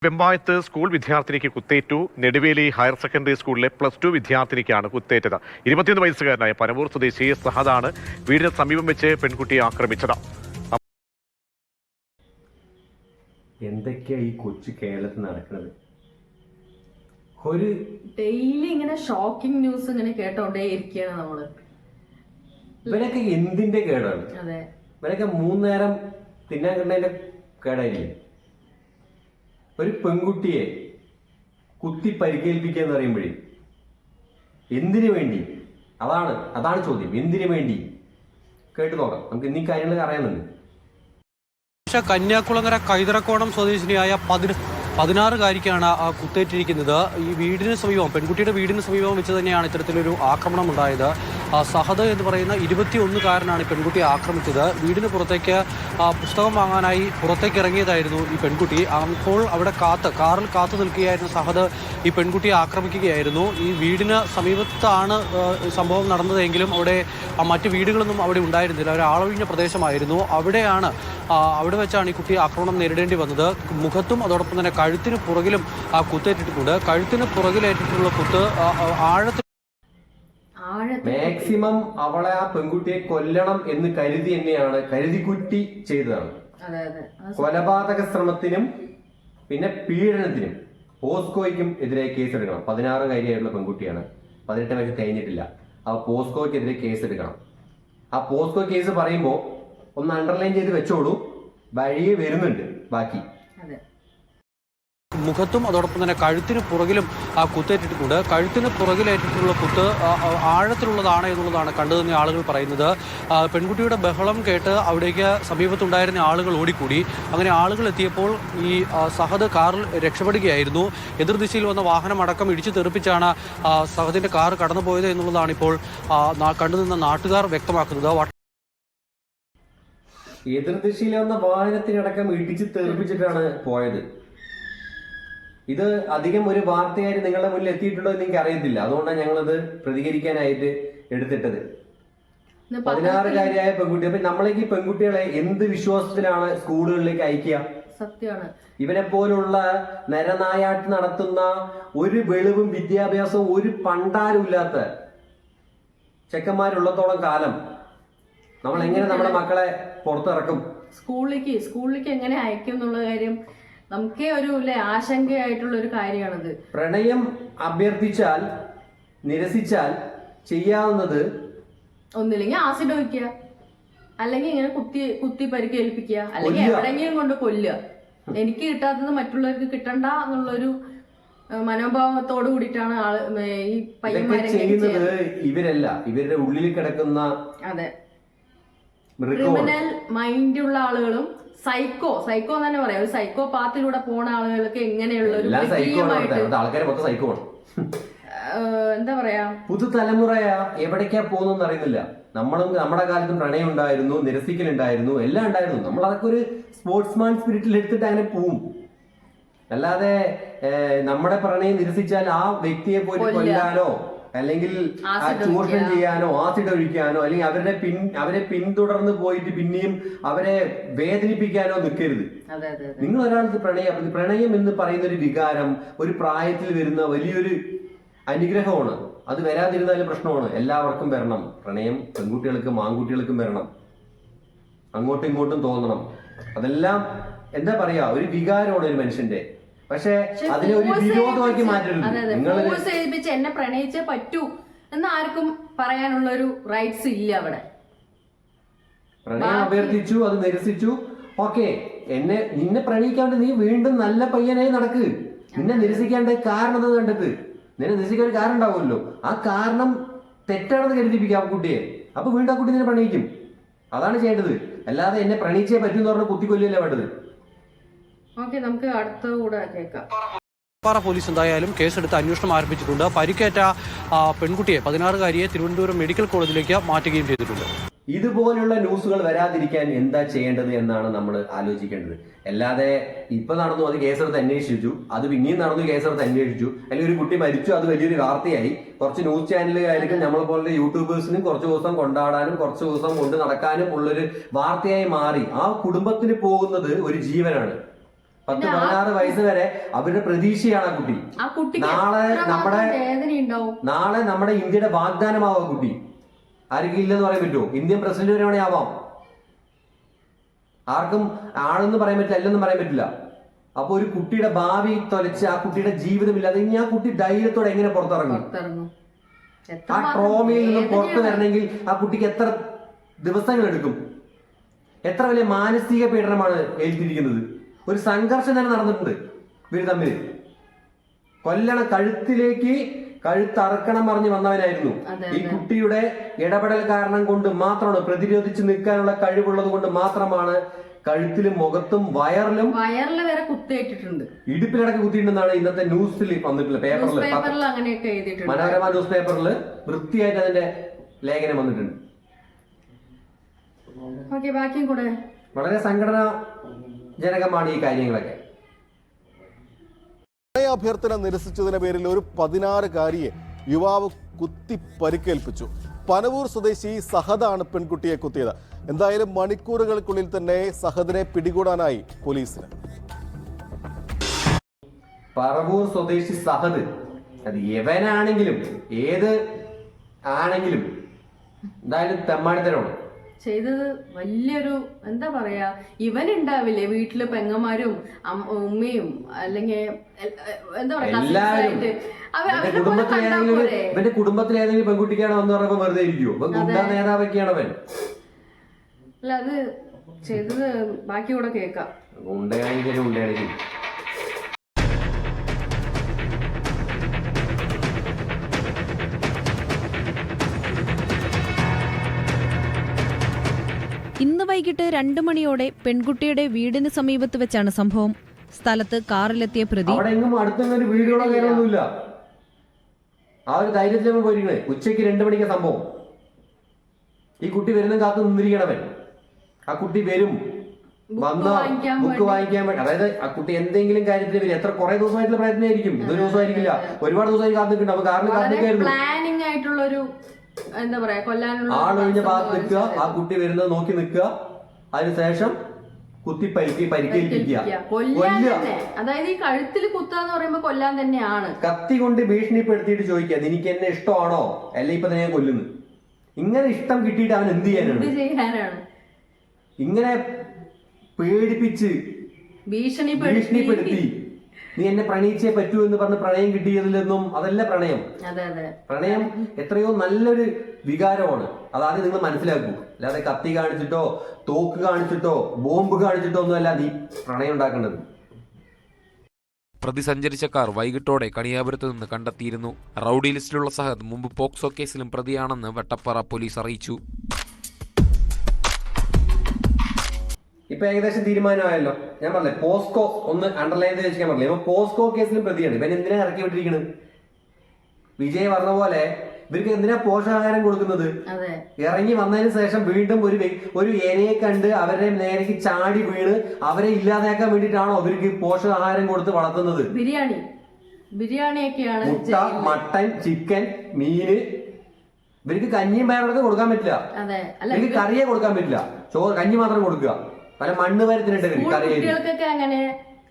വെമ്പായത്ത് school വിദ്യാർത്ഥിനിക്ക് കുത്തേറ്റു. Neduveli higher secondary സ്കൂളിലെ +2 വിദ്യാർത്ഥിനിക്കാണ് കുത്തേറ്റത്. 21 വയസ്സുകാരനായ പനവൂർ സ്വദേശി സഹദാണ് വീടിന് സമീപം വെച്ച് പെൺകുട്ടിയെ ആക്രമിച്ചത്. എന്തൊക്കെയാ ഈ കൊച്ചു കേരളത്തിൽ നടക്കുന്നത്? ഒരു ഡെയിലി ഇങ്ങനെ ഷോക്കിംഗ് ന്യൂസ് ഇങ്ങനെ കേട്ടോണ്ടേ ഇരിക്കുകയാണ് നമ്മള്. ഇവരൊക്കെ എന്തിന്റെ കേടാണ്? അതെ, ഇവരൊക്കെ 3 നേരം തിന്നാൻ കിട്ടുന്നതിന്റെ കേടായിരിക്കും. ഒരു പെൺകുട്ടിയെ കുത്തി പരിക്കേൽപ്പിക്കുക എന്ന് പറയുമ്പോഴേ എന്തിനു വേണ്ടി? അതാണ് ചോദ്യം. എന്തിനു വേണ്ടി? കേട്ടു നോക്കാം. നമുക്ക് ഇന്നീ കാര്യങ്ങൾ അറിയാനുണ്ട്. കന്യാകുളങ്ങര കൈതറക്കോണം സ്വദേശിനിയായ 16-കാരിക്കാണ് കുത്തേറ്റിരിക്കുന്നത്. ഈ വീടിന് സമീപം, പെൺകുട്ടിയുടെ വീടിന് സമീപം വെച്ച് തന്നെയാണ് ഇത്തരത്തിലൊരു ആക്രമണം ഉണ്ടായത്. സഹദ് എന്ന് പറയുന്ന 21-കാരനാണ് പെൺകുട്ടിയെ ആക്രമിച്ചത്. വീടിന് പുറത്തേക്ക് പുസ്തകം വാങ്ങാനായി പുറത്തേക്ക് ഇറങ്ങിയതായിരുന്നു ഈ പെൺകുട്ടി. അപ്പോൾ അവിടെ കാറിൽ കാത്തു നിൽക്കുകയായിരുന്നു സഹദ് ഈ പെൺകുട്ടിയെ ആക്രമിക്കുകയായിരുന്നു. ഈ വീടിന് സമീപത്താണ് സംഭവം നടന്നതെങ്കിലും അവിടെ മറ്റ് വീടുകളൊന്നും അവിടെ ഉണ്ടായിരുന്നില്ല. ഒരു ആളൊഴിഞ്ഞ പ്രദേശമായിരുന്നു. അവിടെ വെച്ചാണ് ഈ കുട്ടി ആക്രമണം നേരിടേണ്ടി വന്നത്. മുഖത്തും അതോടൊപ്പം തന്നെ കഴുത്തിന് പുറകിലും കുത്തേറ്റിട്ടുണ്ട്. കഴുത്തിന് പുറകിലേറ്റിട്ടുള്ള കുത്ത് ആഴത്തിൽ മാക്സിമം അവളെ ആ പെൺകുട്ടിയെ കൊല്ലണം എന്ന് കരുതി തന്നെയാണ്, കരുതിക്കുറ്റി ചെയ്തതാണ്. കൊലപാതക ശ്രമത്തിനും പിന്നെ പീഡനത്തിനും പോസ്കോയ്ക്കും എതിരെ കേസെടുക്കണം. 16-കാരിയായിട്ടുള്ള പെൺകുട്ടിയാണ്, 18 വയസ്സ് കഴിഞ്ഞിട്ടില്ല. ആ പോസ്കോയ്ക്കെതിരെ കേസെടുക്കണം. ആ പോസ്കോ കേസ് പറയുമ്പോൾ ഒന്ന് അണ്ടർലൈൻ ചെയ്ത് വെച്ചോളൂ, വഴിയെ വരുന്നുണ്ട് ബാക്കി. മുഖത്തും അതോടൊപ്പം തന്നെ കഴുത്തിന് പുറകിലും കുത്തേറ്റിട്ടുണ്ട്. കഴുത്തിന് പുറകിലേറ്റിട്ടുള്ള കുത്ത് ആഴത്തിലുള്ളതാണ് എന്നുള്ളതാണ് കണ്ടുതന്നെ ആളുകൾ പറയുന്നത്. പെൺകുട്ടിയുടെ ബഹളം കേട്ട് അവിടേക്ക് സമീപത്തുണ്ടായിരുന്ന ആളുകൾ ഓടിക്കൂടി. അങ്ങനെ ആളുകൾ എത്തിയപ്പോൾ ഈ സഹദ് കാറിൽ രക്ഷപ്പെടുകയായിരുന്നു. എതിർദിശയിൽ വന്ന വാഹനം അടക്കം ഇടിച്ചു തെറിപ്പിച്ചാണ് സഹദിന്റെ കാർ കടന്നുപോയത് എന്നുള്ളതാണ് ഇപ്പോൾ കണ്ടുനിന്ന നാട്ടുകാർ വ്യക്തമാക്കുന്നത്. എതിർദിശയിൽ വന്ന വാഹനത്തിനടക്കം ഇടിച്ച് തെറിപ്പിച്ചിട്ടാണ് പോയത്. ഇത് അധികം ഒരു വാർത്തയായിട്ട് നിങ്ങളുടെ മുന്നിൽ എത്തിയിട്ടുണ്ടോ എന്ന് എനിക്ക് അറിയത്തില്ല. അതുകൊണ്ടാണ് ഞങ്ങളത് പ്രതികരിക്കാനായിട്ട് എടുത്തിട്ടത്. 16-കാരിയായ പെൺകുട്ടി. അപ്പൊ നമ്മളേക്ക് പെൺകുട്ടികളെ എന്ത് വിശ്വാസത്തിലാണ് സ്കൂളുകളിലേക്ക് അയക്കുക? സത്യമാണ്. ഇവനെ പോലുള്ള നരനായാട്ട് നടത്തുന്ന ഒരു വെളിവും വിദ്യാഭ്യാസവും ഒരു പണ്ടാരും ഇല്ലാത്ത ചെക്കന്മാരുള്ളത്തോളം കാലം നമ്മൾ എങ്ങനെ നമ്മുടെ മക്കളെ പുറത്തിറക്കും? സ്കൂളിലേക്ക് എങ്ങനെ അയക്കും എന്നുള്ള കാര്യം നമുക്കേ ഒരു ആശങ്കയായിട്ടുള്ള ഒരു കാര്യമാണത്. പ്രണയം അഭ്യർത്ഥിച്ചാൽ, നിരസിച്ചാൽ ചെയ്യാവുന്നത് ഒന്നില്ലെങ്കിൽ ആസിഡ് ഒഴിക്കുക, അല്ലെങ്കിൽ ഇങ്ങനെ കുത്തി പരിക്കേൽപ്പിക്കുക, അല്ലെങ്കിൽ എവിടെയെങ്കിലും കൊണ്ട് കൊല്ലുക. എനിക്ക് കിട്ടാത്തത് മറ്റുള്ളവർക്ക് കിട്ടണ്ട എന്നുള്ളൊരു മനോഭാവത്തോട് കൂടിയിട്ടാണ് ഈ പയ്യന്മാരെ ചെയ്യുന്നത്. ഇവരല്ല, ഇവരുടെ ഉള്ളിൽ കിടക്കുന്ന ക്രിമിനൽ മൈൻഡുള്ള ആളുകളും സൈക്കോ എന്ന് തന്നെ പറയാം. ഒരു സൈക്കോ പാത്തിലൂടെ പോണ ആളുകൾക്ക് എങ്ങനെയുള്ള ഒരു എന്താ പറയാ, പുതുതലമുറയാ എവിടേക്കാ പോകുന്നു അറിയുന്നില്ല. നമ്മുടെ കാലത്തും പ്രണയം ഉണ്ടായിരുന്നു, നിരസിക്കലുണ്ടായിരുന്നു, എല്ലാം ഉണ്ടായിരുന്നു. നമ്മൾ അതൊക്കെ ഒരു സ്പോർട്സ്മാൻ സ്പിരിറ്റിൽ എടുത്തിട്ട് അങ്ങനെ പോവും. അല്ലാതെ നമ്മുടെ പ്രണയം നിരസിച്ചാൽ ആ വ്യക്തിയെ പോയി കൊല്ലാനോ അല്ലെങ്കിൽ ചൂഷണം ചെയ്യാനോ ആസിഡ് ഒഴിക്കാനോ അല്ലെങ്കിൽ അവരെ പിന്തുടർന്ന് പോയിട്ട് പിന്നെയും അവരെ വേദനിപ്പിക്കാനോ നിൽക്കരുത്. നിങ്ങൾ ഒരാൾക്ക് പ്രണയം എന്ന് പറയുന്ന ഒരു വികാരം ഒരു പ്രായത്തിൽ വരുന്ന വലിയൊരു അനുഗ്രഹമാണ്. അത് വരാതിരുന്നാലും പ്രശ്നമാണ്. എല്ലാവർക്കും വരണം പ്രണയം. പെൺകുട്ടികൾക്കും ആൺകുട്ടികൾക്കും വരണം. അങ്ങോട്ടും ഇങ്ങോട്ടും തോന്നണം. അതെല്ലാം എന്താ പറയാ, ഒരു വികാരമാണ് ഒരു മനുഷ്യന്റെ. പക്ഷെ അതിനെ ഒരു വിരോധമാക്കി മാറ്റരുത്. എന്നെ പ്രണയിച്ചേ പറ്റൂ എന്ന് ആർക്കും പറയാനുള്ള ഒരു റൈറ്റ്സ് ഇല്ല അവിടെ. പ്രണയം അഭ്യർത്ഥിച്ചു, അത് നിരസിച്ചു, ഓക്കെ. നിന്നെ പ്രണയിക്കാണ്ട് നീ വീണ്ടും നല്ല പയ്യനായി നടക്ക്. നിന്നെ നിരസിക്കേണ്ട കാരണം കണ്ടെത്ത്. നിന്നെ നിരസിക്കാൻ ഒരു കാരണം ഉണ്ടാവുമല്ലോ. ആ കാരണം തെറ്റാണെന്ന് കരുതിപ്പിക്കുക ആ കുട്ടിയെ. അപ്പൊ വീണ്ടും ആ കുട്ടി നിന്നെ പ്രണയിക്കും. അതാണ് ചെയ്യേണ്ടത്. അല്ലാതെ എന്നെ പ്രണയിച്ചേ പറ്റൂന്ന് പറഞ്ഞ കുത്തിക്കൊല്ലല്ലേ വേണ്ടത്. നമുക്ക് അടുത്ത കൂടെ കേൾക്കാം. പോലീസ് എന്തായാലും കേസെടുത്ത് അന്വേഷണം ആരംഭിച്ചിട്ടുണ്ട്. പരിക്കേറ്റ പെൺകുട്ടിയെ 16-കാരിയെ തിരുവനന്തപുരം മെഡിക്കൽ കോളേജിലേക്ക് മാറ്റുകയും ചെയ്തിട്ടുണ്ട്. ഇതുപോലുള്ള ന്യൂസുകൾ വരാതിരിക്കാൻ എന്താ ചെയ്യേണ്ടത് എന്നാണ് നമ്മൾ ആലോചിക്കേണ്ടത്. അല്ലാതെ ഇപ്പൊ നടന്നു, അത് കേസെടുത്ത് അന്വേഷിച്ചു, അത് പിന്നെയും നടന്നു, കേസെടുത്ത് അന്വേഷിച്ചു, അല്ലെങ്കിൽ ഒരു കുട്ടി മരിച്ചു, അത് വലിയൊരു വാർത്തയായി. കുറച്ച് ന്യൂസ് ചാനലുകാർക്കും നമ്മളെ പോലെ യൂട്യൂബേഴ്സിനും കുറച്ച് ദിവസം കൊണ്ടാടാനും കുറച്ച് ദിവസം കൊണ്ട് നടക്കാനും ഉള്ളൊരു വാർത്തയായി മാറി. ആ കുടുംബത്തിന് പോകുന്നത് ഒരു ജീവനാണ്. 10-16 വയസ്സ് വരെ അവരുടെ പ്രതീക്ഷയാണ് ആ കുട്ടി. നാളെ നമ്മുടെ ഇന്ത്യയുടെ വാഗ്ദാനമാവും ആ കുട്ടി. ആർക്കും ഇല്ലെന്ന് പറയാൻ പറ്റുമോ? ഇന്ത്യൻ പ്രസിഡന്റ് വരെ വേണേ ആവാം. ആർക്കും ആണെന്ന് പറയാൻ പറ്റില്ല, അല്ലെന്നും പറയാൻ പറ്റില്ല. അപ്പൊ ഒരു കുട്ടിയുടെ ഭാവി തൊലച്ച് ആ കുട്ടിയുടെ ജീവിതമില്ലാതെ ഇനി ആ കുട്ടി ധൈര്യത്തോടെ എങ്ങനെ പുറത്തിറങ്ങും? ആ ട്രോമയിൽ നിന്നും പുറത്തു വരണമെങ്കിൽ ആ കുട്ടിക്ക് എത്ര ദിവസങ്ങൾ എടുക്കും? എത്ര വലിയ മാനസിക പീഡനമാണ് ഏൽപ്പിച്ചിരിക്കുന്നത്? ഒരു സംഘർഷം തന്നെ നടന്നിട്ടുണ്ട് ഇവര് തമ്മിൽ. കൊല്ലണം, കഴുത്തറക്കണം പറഞ്ഞ് വന്നവനായിരുന്നു. ഈ കുട്ടിയുടെ ഇടപെടൽ കാരണം കൊണ്ട് മാത്രമാണ്, പ്രതിരോധിച്ച് നിൽക്കാനുള്ള കഴിവുള്ളത് കൊണ്ട് മാത്രമാണ് കഴുത്തിലും മുഖത്തും വയറിലും വരെ കുത്തേറ്റിട്ടുണ്ട്. ഇടുപ്പിലടക്കം കുത്തിയിട്ടുണ്ടെന്നാണ് ഇന്നത്തെ ന്യൂസിൽ വന്നിട്ടുള്ള പേപ്പറിൽ, മനോരമ ന്യൂസ് പേപ്പറിൽ വൃത്തിയായിട്ട് അതിന്റെ ലേഖനം വന്നിട്ടുണ്ട്. വളരെ സങ്കടനാജനകമാണ് ഈ കാര്യങ്ങളൊക്കെ. അഭ്യർത്ഥന നിരസിച്ചതിന്റെ പേരിൽ ഒരു 16-കാരിയെ യുവാവ് കുത്തി പരിക്കേൽപ്പിച്ചു. പനവൂർ സ്വദേശി സഹദാണ് പെൺകുട്ടിയെ കുത്തിയത്. എന്തായാലും മണിക്കൂറുകൾക്കുള്ളിൽ തന്നെ സഹദിനെ പിടികൂടാനായി പോലീസിന്. പറവൂർ സ്വദേശി സഹദ്, അത് എവനാണെങ്കിലും ഏത് ആണെങ്കിലും എന്തായാലും തെമ്മാടിത്തരമാണ് ചെയ്തത്. വലിയൊരു എന്താ പറയാ, ഇവനുണ്ടാവില്ലേ വീട്ടില് പെങ്ങന്മാരും ഉമ്മയും അല്ലെങ്കിൽ എന്താ പറയാ ഇവന്റെ കുടുംബത്തിലെ ഏതെങ്കിലും പെൺകുട്ടിക്കാണ് വന്ന് പറയുമ്പോ വെറുതെ ഇരിക്കുവോ? ഗുണ്ടാ നേതാവൊക്കെയാണ് അവൻ. അല്ല, അത് ചെയ്തത് ബാക്കി കൂടെ കേക്കാം. ഗുണ്ടയാണെങ്കിലും ഉണ്ടാണെങ്കിൽ ഇന്ന് വൈകിട്ട് 2 മണിയോടെ പെൺകുട്ടിയുടെ വീടിന് സമീപത്ത് വെച്ചാണ് സംഭവം. സ്ഥലത്ത് കാറിലെത്തിയ പ്രതി അടുത്തൊന്നും വീടുകളോ കാര്യമൊന്നുമില്ല. ആ ഒരു ധൈര്യത്തിലാണ് പോയിരിക്കണേ. ഉച്ചയ്ക്ക് 2 മണിക്ക് സംഭവം. ഈ കുട്ടി വരുന്ന കാത്തു നിന്നിരിക്കണവൻ. ആ കുട്ടി വരും, വന്ന ബുക്ക് വാങ്ങിക്കാൻ വേണ്ടി. അതായത് ആ കുട്ടി എന്തെങ്കിലും കാര്യത്തിന് വരും. കുറെ ദിവസമായിട്ടുള്ള പ്രയത്നമായിരിക്കും. ഇതൊരു ദിവസമായിരിക്കില്ല, ഒരുപാട് ദിവസമായി കാത്തിട്ടുണ്ട്. അപ്പൊ കാറിന് കാത്തിരിക്കായിരുന്നു. എന്താ പറയാ, ആളൊഴിഞ്ഞ ഭാഗത്ത് നിൽക്കുക, ആ കുട്ടി വരുന്നത് നോക്കി നിൽക്കുക, അതിനുശേഷം കുത്തി പരിക്കേൽപ്പിക്കുക, അതായത് ഈ കഴുത്തിൽ കുത്താന്ന് പറയുമ്പോ കൊല്ലാൻ തന്നെയാണ്. കത്തി കൊണ്ട് ഭീഷണിപ്പെടുത്തിയിട്ട് ചോദിക്കുക, നിനക്ക് എന്നെ ഇഷ്ടമാണോ, അല്ല ഇപ്പൊ തന്നെ കൊല്ലുന്നു. ഇങ്ങനെ ഇഷ്ടം കിട്ടിയിട്ട് അവൻ എന്ത് ചെയ്യാനാണ്? ഇങ്ങനെ പേടിപ്പിച്ച് ഭീഷണിപ്പെടുത്തി നീ എന്നെ പ്രണയിച്ചേ പറ്റൂ എന്ന് പറഞ്ഞ് പ്രണയം കിട്ടിയതിലൊന്നും അതല്ല പ്രണയം. പ്രണയം എത്രയോ നല്ലൊരു വികാരമാണ്. അതാദ്യം നിങ്ങൾ മനസ്സിലാക്കൂ. അല്ലാതെ കത്തി കാണിച്ചിട്ടോ തോക്ക് കാണിച്ചിട്ടോ ബോംബ് കാണിച്ചിട്ടോ ഒന്നുമല്ല നീ പ്രണയം ഉണ്ടാക്കേണ്ടത്. പ്രതി സഞ്ചരിച്ച കാർ വൈകിട്ടോടെ കണിയാപുരത്ത് നിന്ന് കണ്ടെത്തിയിരുന്നു. റൌഡി ലിസ്റ്റിലുള്ള സഹദ് മുമ്പ് പോക്സോ കേസിലും പ്രതിയാണെന്ന് വട്ടപ്പാറ പോലീസ് അറിയിച്ചു. ഇപ്പൊ ഏകദേശം തീരുമാനമായല്ലോ. ഞാൻ പറഞ്ഞേ പോസ്കോ ഒന്ന് അണ്ടർലൈൻ ചെയ്ത് വെച്ചാൽ പറഞ്ഞില്ലേ, ഇപ്പൊ പോസ്കോ കേസിലും പ്രതിയാണ്. ഇവൻ എന്തിനാ ഇറക്കി വിട്ടിരിക്കുന്നത്? വിജയ് പറഞ്ഞ പോലെ ഇവർക്ക് എന്തിനാ പോഷകാഹാരം കൊടുക്കുന്നത്? ഇറങ്ങി വന്നതിന് ശേഷം വീണ്ടും ഒരു ഏനയെ കണ്ട് അവരുടെ നേരേക്ക് ചാടി വീണ് അവരെ ഇല്ലാതാക്കാൻ വേണ്ടിയിട്ടാണോ ഇവർക്ക് പോഷകാഹാരം കൊടുത്ത് വളർത്തുന്നത്? ബിരിയാണിയൊക്കെയാണ്. മുട്ട, മട്ടൻ, ചിക്കൻ, മീന്. ഇവർക്ക് കഞ്ഞിയും പയറൊക്കെ കൊടുക്കാൻ പറ്റില്ല. ഇവർക്ക് കറിയെ കൊടുക്കാൻ പറ്റില്ല. ചോറ്, കഞ്ഞി മാത്രം കൊടുക്കുക. പല മണ്ണ് വരത്തിനുണ്ട് കുട്ടികൾക്കൊക്കെ അങ്ങനെ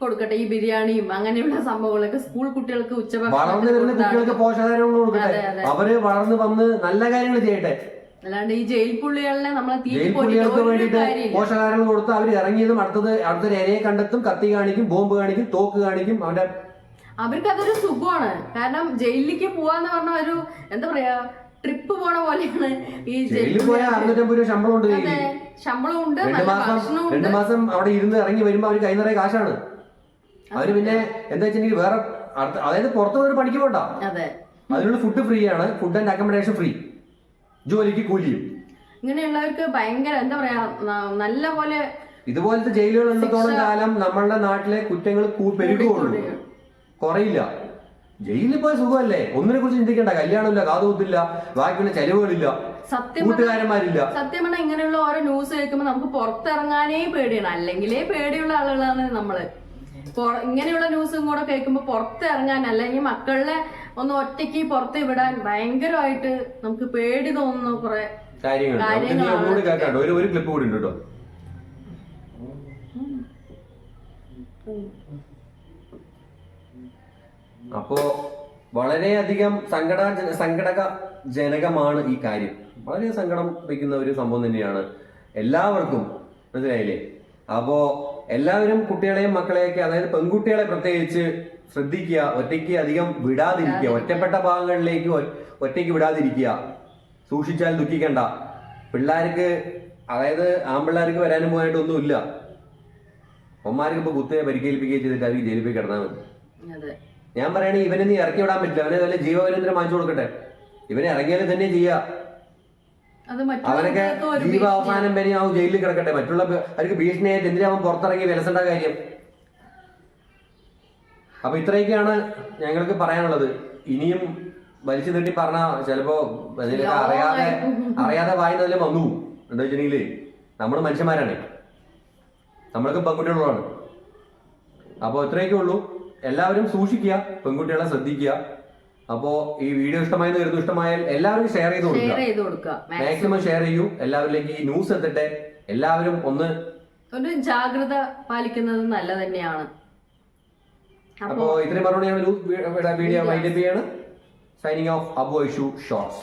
കൊടുക്കട്ടെ. ഈ ബിരിയാണിയും അങ്ങനെയുള്ള സംഭവങ്ങളൊക്കെ സ്കൂൾ കുട്ടികൾക്ക് വളർന്നു വരുന്ന കുട്ടികൾക്ക് പോഷകാഹാരം കൊടുക്കട്ടെ. അവര് വളർന്നു വന്ന് നല്ല കാര്യങ്ങൾ ചെയ്യട്ടെ. അല്ലാണ്ട് ഈ ജയിൽ പുള്ളികളെ പുള്ളികൾക്ക് വേണ്ടിയിട്ട് പോഷകാഹാരം കൊടുത്ത് അവർ ഇറങ്ങിയതും അടുത്തൊരു ഇരയെ കണ്ടെത്തും, കത്തി കാണിക്കും, ബോംബ് കാണിക്കും, തോക്ക് കാണിക്കും. അവർക്ക് അതൊരു സുഖമാണ്. കാരണം ജയിലിലേക്ക് പോവാന്ന് പറഞ്ഞ ഒരു എന്താ പറയാ ട്രിപ്പ് പോണ പോലെയാണ്. ഈ ജയിലിൽ പോയാൽ 650 രൂപ ശമ്പളം ഉണ്ട്. ശമ്പളമുണ്ട്, 2 മാസം അവിടെ ഇരുന്ന് ഇറങ്ങി വരുമ്പോ അവര് കൈ നിറയെ കാശാണ്. അവര് പിന്നെ എന്താ വെച്ചിട്ടുണ്ടെങ്കിൽ വേറെ അതായത് പുറത്തുള്ള പണിക്ക് പോണ്ട. അതിനുള്ള ഫുഡ് ഫ്രീ ആണ്. Food and accommodation free. ജോലിക്ക് കൂലിയും. ഇങ്ങനെയുള്ളവർക്ക് ഭയങ്കര എന്താ പറയാ നല്ല പോലെ. ഇതുപോലത്തെ ജയിലുകൾ ഉള്ളത്തോളം കാലം നമ്മളുടെ നാട്ടിലെ കുറ്റങ്ങൾ പെരുകുള്ളൂ, കുറയില്ല. ജയിലിൽ പോയ സുഖമല്ലേ? ഒന്നിനെ കുറിച്ച് ചിന്തിക്കണ്ട. കല്യാണമില്ല, കാതുകുത്തില്ല, ബാക്കിയുള്ള ചെലവുകളില്ല, കൂട്ടുകാരന്മാരില്ല. സത്യം പറഞ്ഞാൽ ഇങ്ങനെയുള്ള ഓരോ ന്യൂസ് കേൾക്കുമ്പോൾ നമുക്ക് പുറത്തിറങ്ങാനേ പേടിയാണ്. അല്ലെങ്കിലേ പേടിയുള്ള ആളുകളാണ് നമ്മള്. ഇങ്ങനെയുള്ള ന്യൂസും കൂടെ കേൾക്കുമ്പോൾ പുറത്തിറങ്ങാൻ, അല്ലെങ്കിൽ മക്കളെ ഒന്ന് ഒറ്റയ്ക്ക് പുറത്ത് വിടാൻ ഭയങ്കരമായിട്ട് നമുക്ക് പേടി തോന്നുന്ന കുറെ കാര്യങ്ങളാണ്. ഒരു ക്ലിപ്പ് കൂടി ഉണ്ട് കേട്ടോ. അപ്പോ വളരെയധികം സങ്കടജനകമാണ് ഈ കാര്യം. വളരെ സങ്കടം വയ്ക്കുന്ന ഒരു സംഭവം തന്നെയാണ് എല്ലാവർക്കും, മനസ്സിലായില്ലേ? അപ്പോ എല്ലാവരും കുട്ടികളെയും മക്കളെയൊക്കെ, അതായത് പെൺകുട്ടികളെ പ്രത്യേകിച്ച് ശ്രദ്ധിക്കുക, ഒറ്റയ്ക്ക് അധികം വിടാതിരിക്കുക, ഒറ്റപ്പെട്ട ഭാഗങ്ങളിലേക്ക് ഒറ്റയ്ക്ക് വിടാതിരിക്കുക, സൂക്ഷിച്ചാൽ ദുഃഖിക്കണ്ട. പിള്ളേർക്ക്, അതായത് ആൺപിള്ളേർക്ക് വരാനും പോകാനായിട്ടൊന്നുമില്ല. ഒന്മാർക്ക് ഇപ്പൊ കുത്തിയെ പരിക്കേൽപ്പിക്കുകയും ചെയ്തിട്ട് അവർക്ക് ജയിലിൽ പോയി കിടന്നാൽ മതി. ഞാൻ പറയണേ, ഇവനെ നീ ഇറക്കി വിടാൻ പറ്റില്ല. അവനെ വല്ല ജീവപര്യന്തരം വാങ്ങിച്ചു കൊടുക്കട്ടെ. ഇവനെ ഇറങ്ങിയാലും തന്നെ ചെയ്യാ. അവനൊക്കെ ജീവാവസാനം വരെ അവൻ ജയിലിൽ കിടക്കട്ടെ. മറ്റുള്ള അവർക്ക് ഭീഷണിയായിട്ട് എന്തിനാ അവൻ പുറത്തിറങ്ങി വിലസേണ്ട കാര്യം? അപ്പൊ ഇത്രയൊക്കെയാണ് ഞങ്ങൾക്ക് പറയാനുള്ളത്. ഇനിയും വലിച്ചു നീട്ടി പറഞ്ഞ ചിലപ്പോ അറിയാതെ വായുന്നതിലും വന്നു. എന്താ വെച്ചിട്ടുണ്ടെങ്കില് നമ്മള് മനുഷ്യന്മാരാണ്, നമ്മൾക്ക് പെൺകുട്ടികളാണ്. അപ്പോൾ ഇത്രയൊക്കെ ഉള്ളൂ. എല്ലാവരും സൂക്ഷിക്കുക, പെൺകുട്ടികളെ ശ്രദ്ധിക്കുക. അപ്പോ ഈ വീഡിയോ ഇഷ്ടമായെന്ന് വരുന്നു. ഇഷ്ടമായാൽ എല്ലാവരും ഷെയർ ചെയ്ത് കൊടുക്കുക, മാക്സിമം ഷെയർ ചെയ്യൂ. എല്ലാവരിലേക്ക് ഈ ന്യൂസ് എത്തട്ടെ. എല്ലാവരും ഒരു ജാഗ്രത പാലിക്കുന്നത് നല്ല തന്നെയാണ്. അപ്പോ ഇത്രയും പറഞ്ഞുകൊണ്ട് വീഡിയോ വൈൻഡപ്പ് ചെയ്യാണ്. Signing off, Abu Aishu shorts.